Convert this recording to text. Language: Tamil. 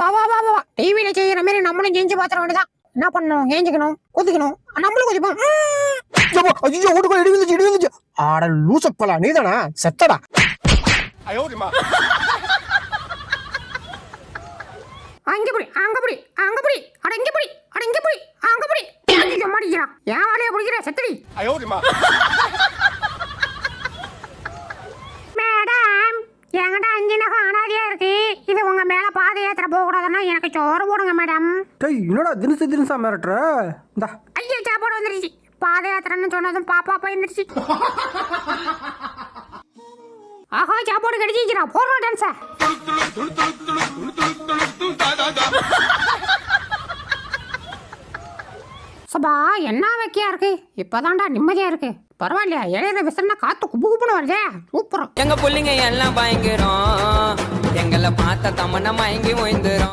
வா வா வா வா டிவியில செய்யற மாதிரி நம்மளும் செஞ்சு பாத்திர வேண்டியதான். என்ன பண்ணணும்? ஏஞ்சிக்கணும், குதிக்கணும், நம்மளும் குதிப்போம். ஐயோ வீட்டுக்குள்ள இடி வந்துச்சு, இடி வந்துச்சு. ஆட லூசப்பலா நீதானா? செத்தடா. அங்கபடி அங்கபடி அங்கபடி அடங்கபடி அடங்கபடி அங்கபடி ஐயோ மாடிக்கிறா. ஏன் வாளைய பிடிக்கிற செத்தடி. மேடம் என்கிட்ட 5 நகம் அனாதையா இருக்கு. இது உங்க மேல பாத யாத்திரை போக கூடாதுன்னா எனக்கு சோறு போடுங்க மேடம். டேய் என்னடா தினசா மிரட்டுற? இந்தா ஐயோ சாப்பாடு வந்துருச்சு. பாத யாத்திரைன்னு சொன்னதும் பாப்பா போயிருந்துருச்சு. ஆஹா சாப்பாடு கிடைச்சிக்கிறா. போடுறோம் டான்ஸா. சபா என்ன வைக்கியா இருக்கு. இப்பதான்டா நிம்மதியா இருக்கு. பரவாயில்லையா? இடையில விசன்னா காத்து குப்பு குப்புன்னு வருதே. சூப்பரம். எங்க புள்ளிங்க எல்லாம் பயங்கரம். எங்களை பார்த்த தமன மயங்கி ஓய்ந்துரும்.